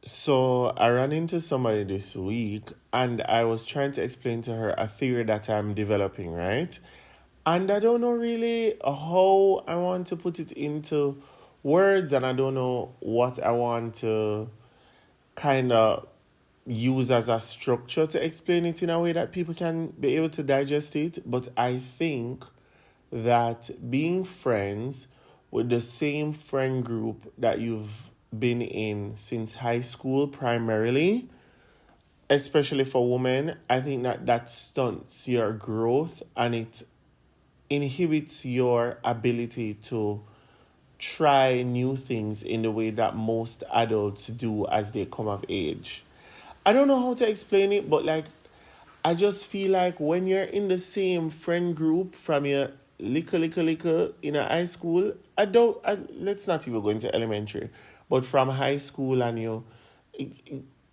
So I ran into somebody this week and I was trying to explain to her a theory that I'm developing, right? And I don't know really how I want to put it into words, and I don't know what I want to kind of use as a structure to explain it in a way that people can be able to digest it. But I think that being friends with the same friend group that you've been in since high school primarily, especially for women, I think that stunts your growth and it inhibits your ability to try new things in the way that most adults do as they come of age. I don't know how to explain it, but like I just feel like when you're in the same friend group from your little in a high school, let's not even go into elementary, but from high school and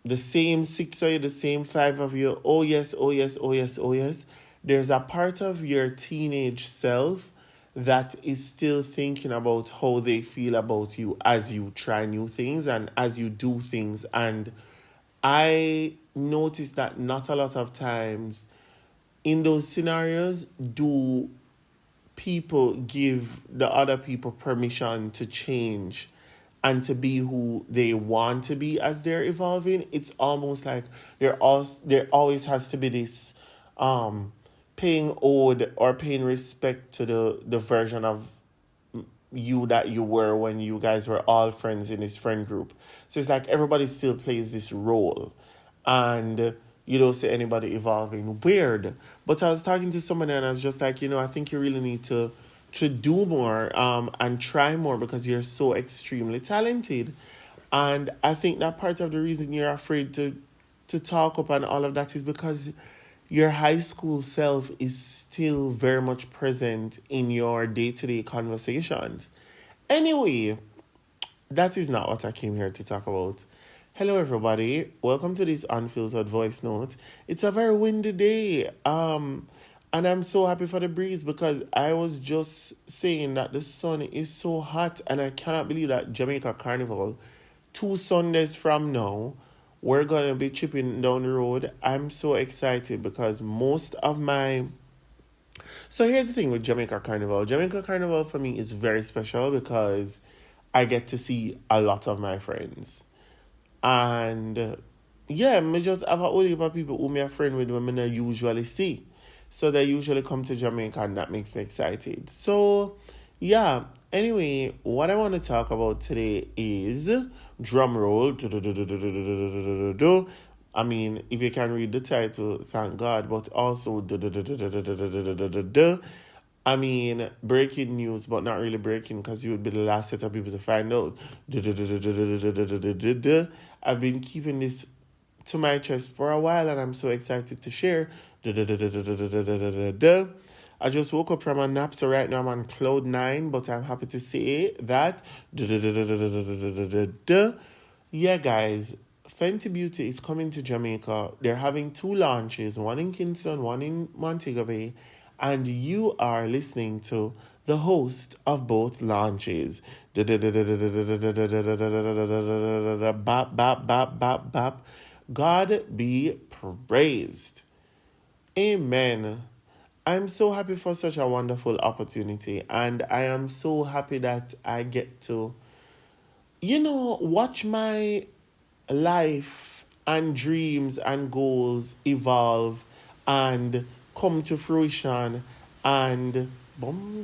the same six of you, the same five of you, oh yes, oh yes, oh yes, oh yes. There's a part of your teenage self that is still thinking about how they feel about you as you try new things and as you do things. And I noticed that not a lot of times in those scenarios do people give the other people permission to change and to be who they want to be as they're evolving. It's almost like there always has to be this paying ode or paying respect to the version of you that you were when you guys were all friends in this friend group. So it's like everybody still plays this role. And you don't see anybody evolving. Weird. But I was talking to someone and I was just like, I think you really need to do more and try more because you're so extremely talented. And I think that part of the reason you're afraid to talk up and all of that is because your high school self is still very much present in your day-to-day conversations. Anyway, that is not what I came here to talk about. Hello, everybody. Welcome to this Unfiltered Voice Note. It's a very windy day. And I'm so happy for the breeze because I was just saying that the sun is so hot and I cannot believe that Jamaica Carnival, 2 Sundays from now, we're going to be chipping down the road. I'm so excited because most of my... So here's the thing with Jamaica Carnival. Jamaica Carnival for me is very special because I get to see a lot of my friends. And yeah, me just have a whole heap of people who me a friend with when I usually see. So they usually come to Jamaica and that makes me excited. So yeah, anyway, what I want to talk about today is drum roll. I mean, if you can read the title, thank God, but also I mean, breaking news, but not really breaking because you would be the last set of people to find out. I've been keeping this to my chest for a while and I'm so excited to share. I just woke up from a nap, so right now I'm on cloud 9, but I'm happy to say that. Yeah, guys, Fenty Beauty is coming to Jamaica. They're having 2 launches, one in Kingston, one in Montego Bay. And you are listening to the host of both launches. Bap, bap, bap, bap, bap. God be praised. Amen. I'm so happy for such a wonderful opportunity. And I am so happy that I get to, watch my life and dreams and goals evolve and come to fruition and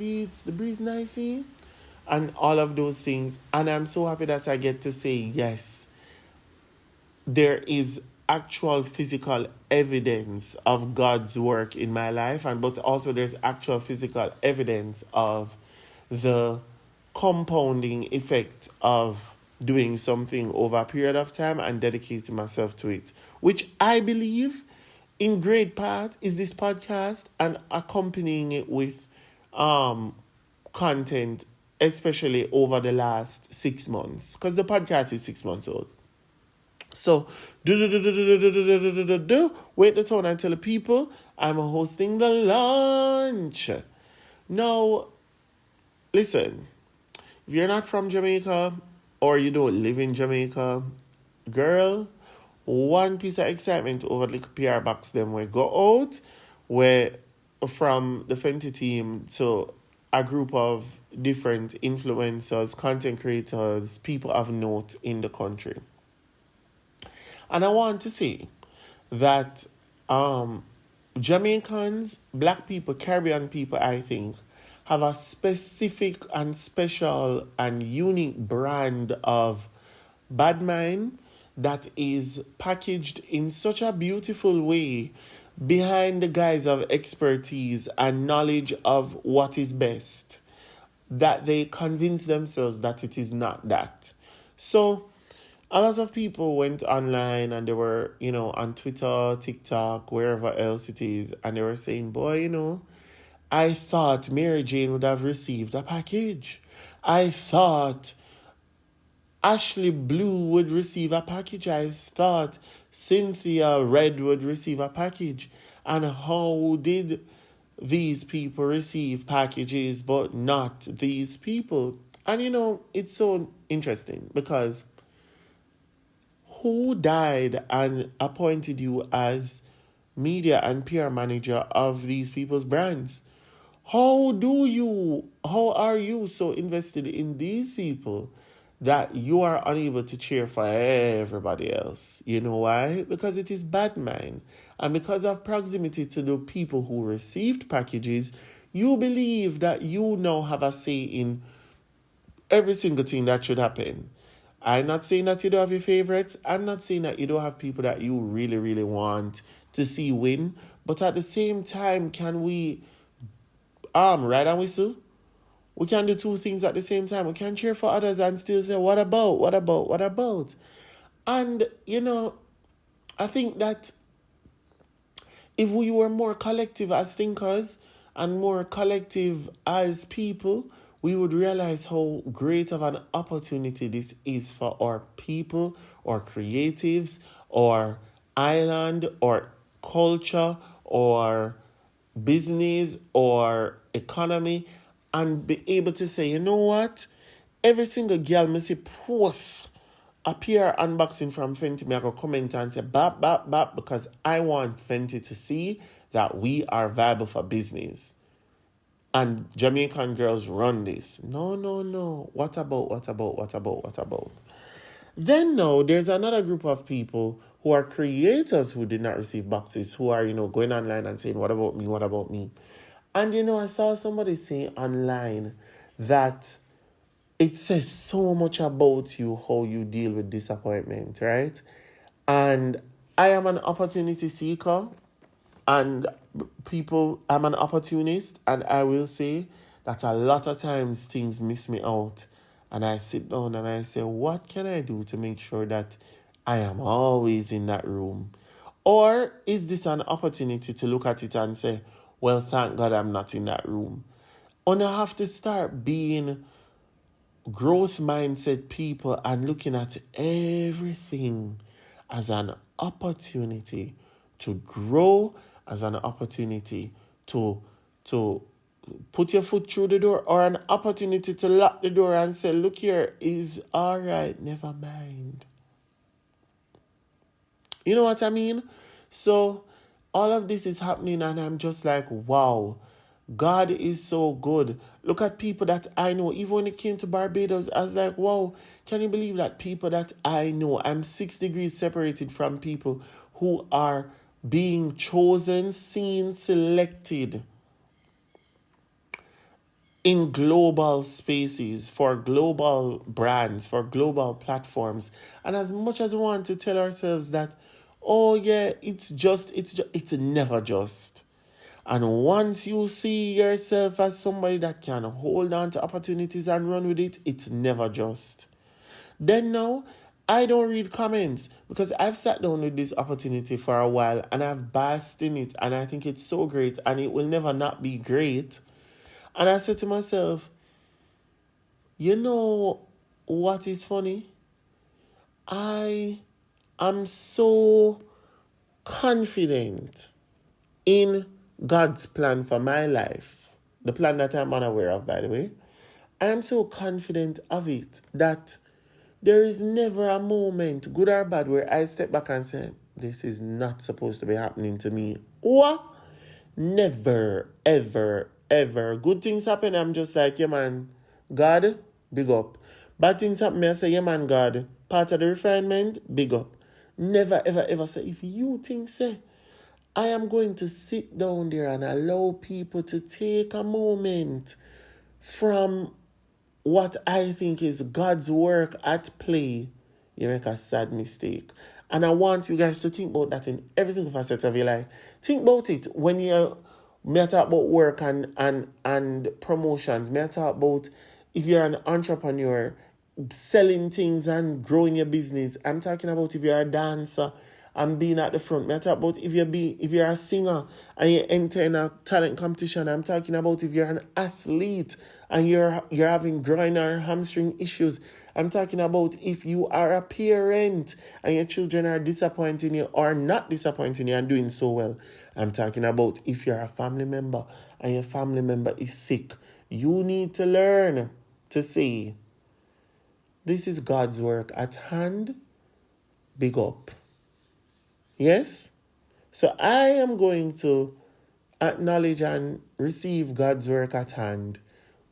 it's the breeze nicey and all of those things. And I'm so happy that I get to say yes, there is actual physical evidence of God's work in my life, and but also there's actual physical evidence of the compounding effect of doing something over a period of time and dedicating myself to it, which I believe in great part is this podcast and accompanying it with content, especially over the last 6 months, because the podcast is 6 months old. So, wait the tone and tell the people I'm hosting the launch. Now, listen, if you're not from Jamaica or you don't live in Jamaica, girl, one piece of excitement over the PR box them we go out, where from the Fenty team to a group of different influencers, content creators, people of note in the country. And I want to say that Jamaicans, black people, Caribbean people, I think, have a specific and special and unique brand of bad mind that is packaged in such a beautiful way behind the guise of expertise and knowledge of what is best that they convince themselves that it is not that. So a lot of people went online and they were, on Twitter, TikTok, wherever else it is, and they were saying, boy, I thought Mary Jane would have received a package. I thought Ashley Blue would receive a package. I thought Cynthia Red would receive a package. And how did these people receive packages but not these people? And it's so interesting because who died and appointed you as media and PR manager of these people's brands? How are you so invested in these people that you are unable to cheer for everybody else? You know why? Because it is bad mind. And because of proximity to the people who received packages, you believe that you now have a say in every single thing that should happen. I'm not saying that you don't have your favorites. I'm not saying that you don't have people that you really, really want to see win. But at the same time, can we ride and whistle? We can do two things at the same time. We can cheer for others and still say, what about? And, I think that if we were more collective as thinkers and more collective as people, we would realize how great of an opportunity this is for our people, or creatives, or island, or culture, or business, or economy, and be able to say, you know what? Every single girl me see post a PR unboxing from Fenty, me I go comment and say, bap, bap, bap, because I want Fenty to see that we are viable for business. And Jamaican girls run this. No. What about? Then now, there's another group of people who are creators who did not receive boxes, who are, going online and saying, what about me? And, I saw somebody say online that it says so much about you, how you deal with disappointment, right? And I am an opportunity seeker, and I'm an opportunist, and I will say that a lot of times things miss me out. And I sit down and I say, what can I do to make sure that I am always in that room? Or is this an opportunity to look at it and say, well, thank God I'm not in that room? And I have to start being growth mindset people and looking at everything as an opportunity to grow, as an opportunity to put your foot through the door, or an opportunity to lock the door and say, look here, is all right, never mind. You know what I mean? So all of this is happening and I'm just like, wow, God is so good. Look at people that I know. Even when it came to Barbados, I was like, wow, can you believe that people that I know, I'm 6 degrees separated from people who are being chosen, seen, selected in global spaces, for global brands, for global platforms. And as much as we want to tell ourselves that, oh yeah, it's never just. And once you see yourself as somebody that can hold on to opportunities and run with it, it's never just. Then now, I don't read comments because I've sat down with this opportunity for a while and I've basked in it and I think it's so great and it will never not be great. And I said to myself, you know what is funny? I am so confident in God's plan for my life, the plan that I'm unaware of, by the way. I am so confident of it that There is never a moment, good or bad, where I step back and say, this is not supposed to be happening to me. What? Never, ever, ever. Good things happen, I'm just like, yeah, man, God, big up. Bad things happen, I say, yeah, man, God, part of the refinement, big up. Never, ever, ever say, if you think, say, I am going to sit down there and allow people to take a moment from what I think is God's work at play, you make a sad mistake. And I want you guys to think about that in every single facet of your life. Think about it when me talk about work and promotions. Me talk about if you're an entrepreneur, selling things and growing your business. I'm talking about if you're a dancer and being at the front. Me talk about if you're a singer and you enter in a talent competition. I'm talking about if you're an athlete and you're having groin or hamstring issues. I'm talking about if you are a parent and your children are disappointing you or not disappointing you and doing so well. I'm talking about if you're a family member and your family member is sick. You need to learn to say, this is God's work at hand. Big up. Yes? So I am going to acknowledge and receive God's work at hand.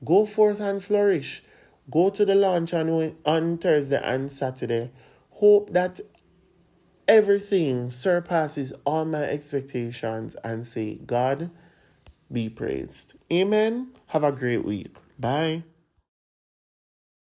Go forth and flourish. Go to the launch on Thursday and Saturday. Hope that everything surpasses all my expectations and say, God be praised. Amen. Have a great week. Bye.